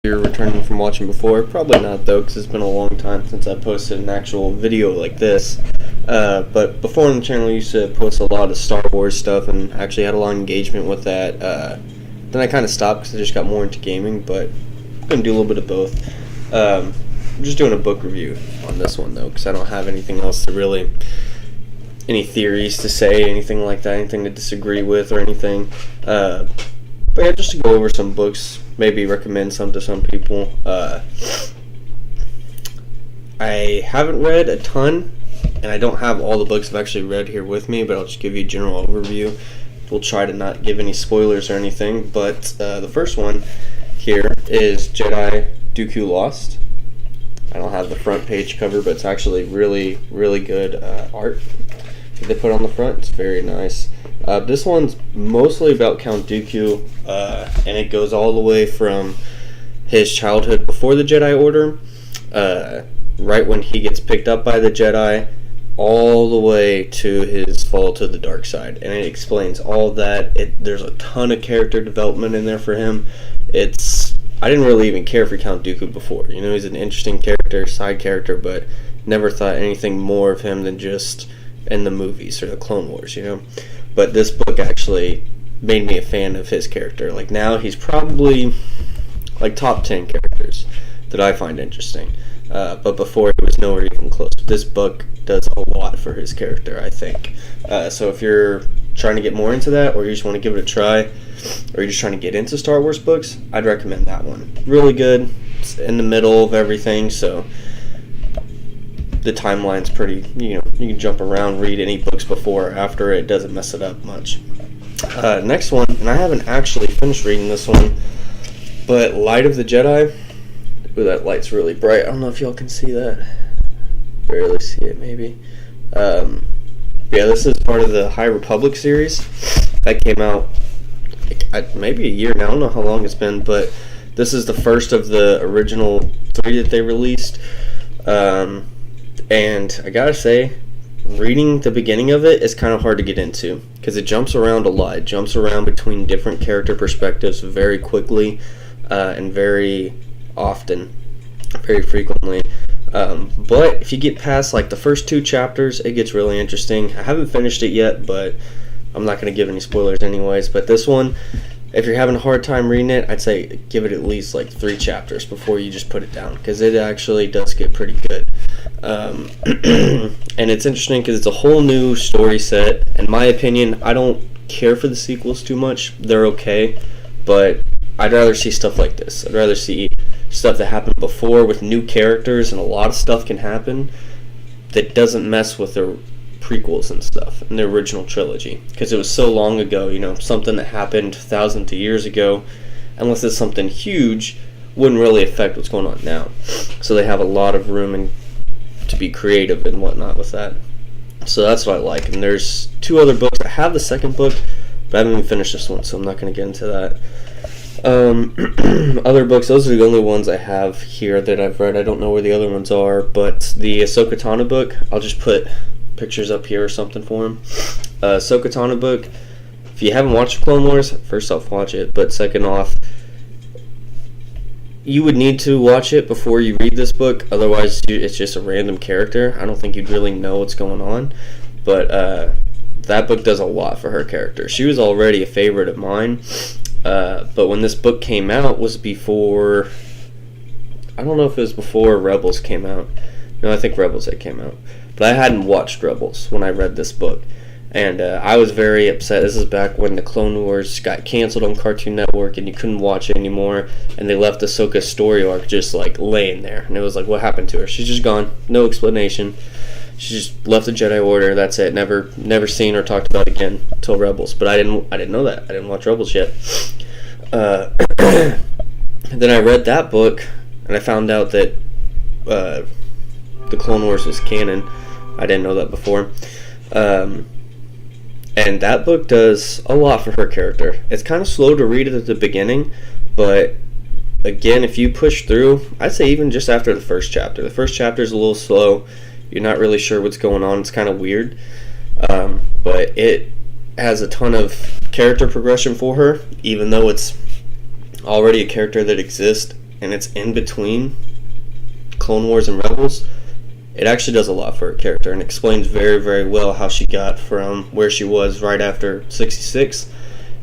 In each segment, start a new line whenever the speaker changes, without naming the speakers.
you're returning from watching before. Probably not though, because it's been a long time since I posted an actual video like this. But before on the channel, I used to post a lot of Star Wars stuff and actually had a lot of engagement with that. Then I kind of stopped because I just got more into gaming, but I'm going to do a little bit of both. I'm just doing a book review on this one though, because I don't have anything else to really, any theories to say, anything like that, anything to disagree with or anything. But yeah, just to go over some books, maybe recommend some to some people. I haven't read a ton, and I don't have all the books I've actually read here with me, but I'll just give you a general overview. We'll try to not give any spoilers or anything, but the first one here is Jedi Dooku Lost. I don't have the front page cover, but it's actually really, really good art that they put on the front. It's very nice. This one's mostly about Count Dooku, and it goes all the way from his childhood before the Jedi Order, right when he gets picked up by the Jedi, all the way to his fall to the dark side, and it explains all that. There's a ton of character development in there for him. I didn't really even care for Count Dooku before. You know, he's an interesting character, side character, but never thought anything more of him than just in the movies or the Clone Wars, you know. But this book actually made me a fan of his character. Like, now he's probably like top 10 characters that I find interesting. But before, he was nowhere even close. This book does a lot for his character, I think. So if you're trying to get more into that, or you just want to give it a try, or you're just trying to get into Star Wars books, I'd recommend that one. Really good. It's in the middle of everything, so the timeline's pretty, you can jump around, read any books before or after. It doesn't mess it up much. Next one, and I haven't actually finished reading this one, but Light of the Jedi. Ooh, that light's really bright. I don't know if y'all can see that. Barely see it, maybe. Yeah, this is part of the High Republic series that came out maybe a year now. I don't know how long it's been, but this is the first of the original 3 that they released. And I gotta say, reading the beginning of it is kind of hard to get into because it jumps around a lot. It jumps around between different character perspectives very quickly and very often, very frequently. But if you get past like the first 2 chapters, it gets really interesting. I haven't finished it yet, but I'm not going to give any spoilers anyways. But this one, if you're having a hard time reading it, I'd say give it at least like 3 chapters before you just put it down, because it actually does get pretty good. And it's interesting because it's a whole new story set. In my opinion, I don't care for the sequels too much. They're okay, but I'd rather see stuff like this. I'd rather see stuff that happened before with new characters, and a lot of stuff can happen that doesn't mess with the prequels and stuff in the original trilogy, because it was so long ago. Something that happened thousands of years ago, unless it's something huge, wouldn't really affect what's going on now. So they have a lot of room to be creative and whatnot with that. So that's what I like. And there's 2 other books. I have the second book, but I haven't even finished this one, so I'm not going to get into that. Other books, those are the only ones I have here that I've read. I don't know where the other ones are, but the Ahsoka Tano book, I'll just put pictures up here or something for them. Ahsoka Tano book, if you haven't watched Clone Wars, first off, watch it, but second off, you would need to watch it before you read this book, otherwise it's just a random character. I don't think you'd really know what's going on, but that book does a lot for her character. She was already a favorite of mine. But when this book came out was before, I don't know if it was before Rebels came out. No, I think Rebels had came out. But I hadn't watched Rebels when I read this book. And I was very upset. This is back when the Clone Wars got canceled on Cartoon Network and you couldn't watch it anymore. And they left Ahsoka's story arc just like laying there. And it was like, what happened to her? She's just gone. No explanation. She just left the Jedi Order. That's it. Never seen or talked about again until Rebels. But I didn't know that. I didn't watch Rebels yet. Then I read that book, and I found out that the Clone Wars was canon. I didn't know that before. And that book does a lot for her character. It's kind of slow to read it at the beginning, but again, if you push through, I'd say even just after the first chapter. The first chapter is a little slow. You're not really sure what's going on. It's kind of weird. But it has a ton of character progression for her, even though it's already a character that exists and it's in between Clone Wars and Rebels, it actually does a lot for her character and explains very, very well how she got from where she was right after 66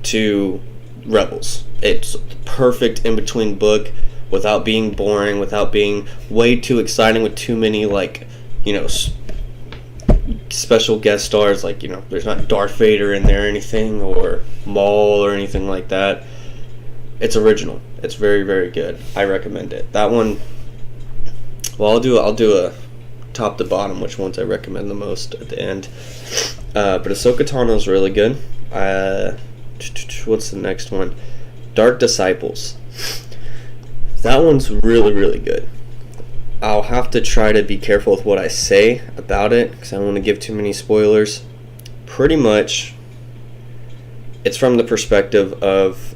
to Rebels. It's perfect in between book without being boring, without being way too exciting with too many, like, you know, special guest stars. Like, you know, there's not Darth Vader in there or anything, or Maul or anything like that. It's original. It's very, very good. I recommend it. That one, well, I'll do a top to bottom which ones I recommend the most at the end. But Ahsoka Tano is really good. What's the next one? Dark Disciples. That one's really, really good. I'll have to try to be careful with what I say about it because I don't want to give too many spoilers. Pretty much, it's from the perspective of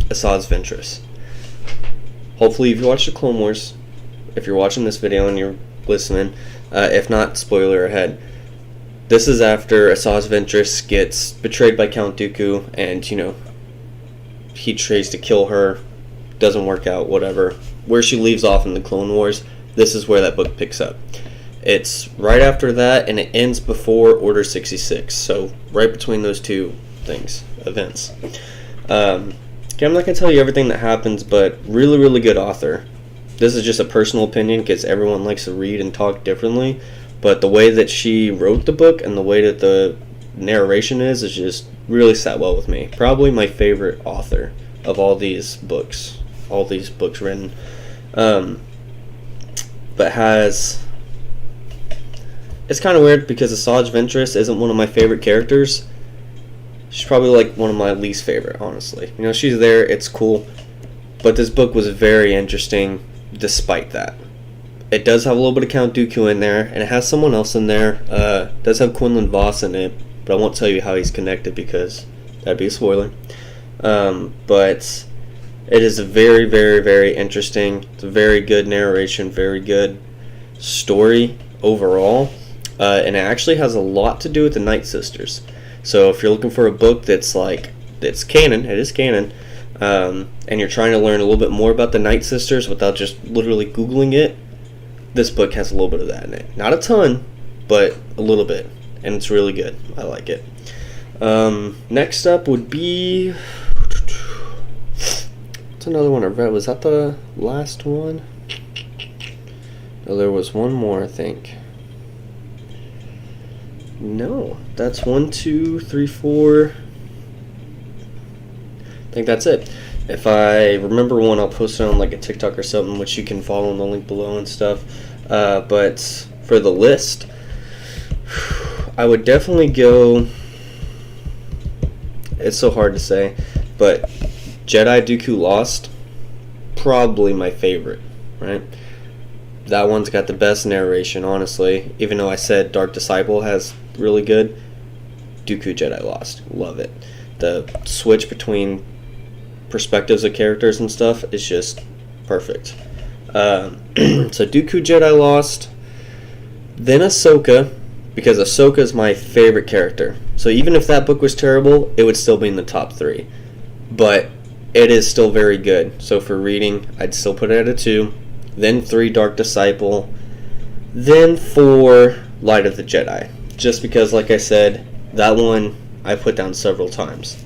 Asajj's Ventress. Hopefully, if you watch the Clone Wars, if you're watching this video and you're listening, if not, spoiler ahead. This is after Asajj Ventress gets betrayed by Count Dooku, and, you know, he tries to kill her, doesn't work out, whatever. Where she leaves off in the Clone Wars, this is where that book picks up. It's right after that, and it ends before Order 66, so right between those two events. Okay, I'm not going to tell you everything that happens, but really, really good author. This is just a personal opinion because everyone likes to read and talk differently, but the way that she wrote the book and the way that the narration is just really sat well with me. Probably my favorite author of all these books written. But it's kind of weird because Asajj Ventress isn't one of my favorite characters. She's probably like one of my least favorite, honestly. You know, she's there, it's cool, but this book was very interesting despite that. It does have a little bit of Count Dooku in there, and it has someone else in there. It does have Quinlan Voss in it, but I won't tell you how he's connected because that'd be a spoiler. But it is very, very, very interesting. It's a very good narration, very good story overall, and it actually has a lot to do with the Night Sisters. So if you're looking for a book that's canon, it is canon, and you're trying to learn a little bit more about the Night Sisters without just literally Googling it, this book has a little bit of that in it. Not a ton, but a little bit, and it's really good. I like it. Next up would be... What's another one I read? Was that the last one? No, there was one more, I think. No, that's 1, 2, 3, 4. I think that's it. If I remember one, I'll post it on like a TikTok or something, which you can follow in the link below and stuff. But for the list, I would definitely go... It's so hard to say, but Jedi Dooku Lost, probably my favorite, right? That one's got the best narration, honestly. Even though I said Dark Disciple has really good, Dooku Jedi Lost, love it. The switch between perspectives of characters and stuff is just perfect. So Dooku Jedi Lost, then Ahsoka, because Ahsoka is my favorite character. So even if that book was terrible, it would still be in the top 3. But it is still very good. So for reading, I'd still put it at a 2. Then 3, Dark Disciple. Then 4, Light of the Jedi. Just because, like I said, that one I put down several times.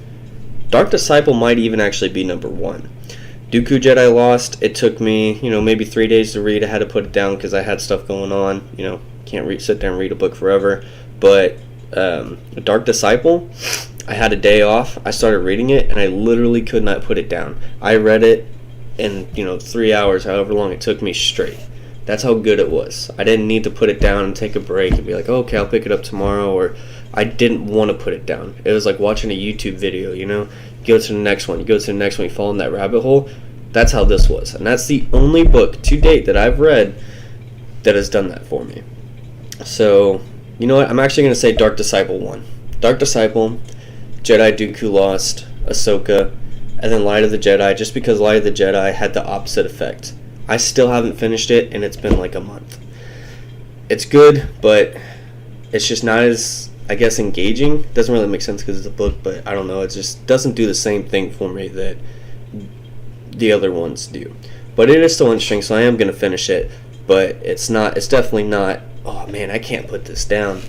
Dark Disciple might even actually be number 1. Dooku Jedi Lost, it took me, maybe 3 days to read. I had to put it down because I had stuff going on. Can't sit there and read a book forever. But Dark Disciple, I had a day off. I started reading it, and I literally could not put it down. I read it in 3 hours, however long it took me straight. That's how good it was. I didn't need to put it down and take a break and be like, okay, I'll pick it up tomorrow, or I didn't want to put it down. It was like watching a YouTube video, You go to the next one, you fall in that rabbit hole. That's how this was. And that's the only book to date that I've read that has done that for me. So, you know what? I'm actually going to say Dark Disciple 1. Dark Disciple, Jedi Dooku Lost, Ahsoka, and then Light of the Jedi, just because Light of the Jedi had the opposite effect. I still haven't finished it, and it's been like a month. It's good, but it's just not as, I guess, engaging. It doesn't really make sense because it's a book, but I don't know. It just doesn't do the same thing for me that the other ones do. But it is still interesting, so I am going to finish it. But it's definitely not, oh man, I can't put this down.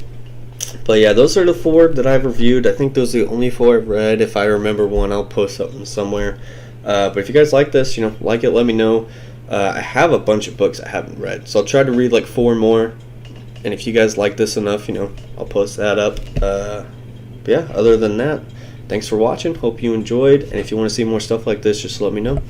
But yeah, those are the 4 that I've reviewed. I think those are the only 4 I've read. If I remember one, I'll post something somewhere. But if you guys like this, like it, let me know. I have a bunch of books I haven't read, so I'll try to read like 4 more. And if you guys like this enough, I'll post that up. But yeah, other than that, thanks for watching. Hope you enjoyed. And if you want to see more stuff like this, just let me know.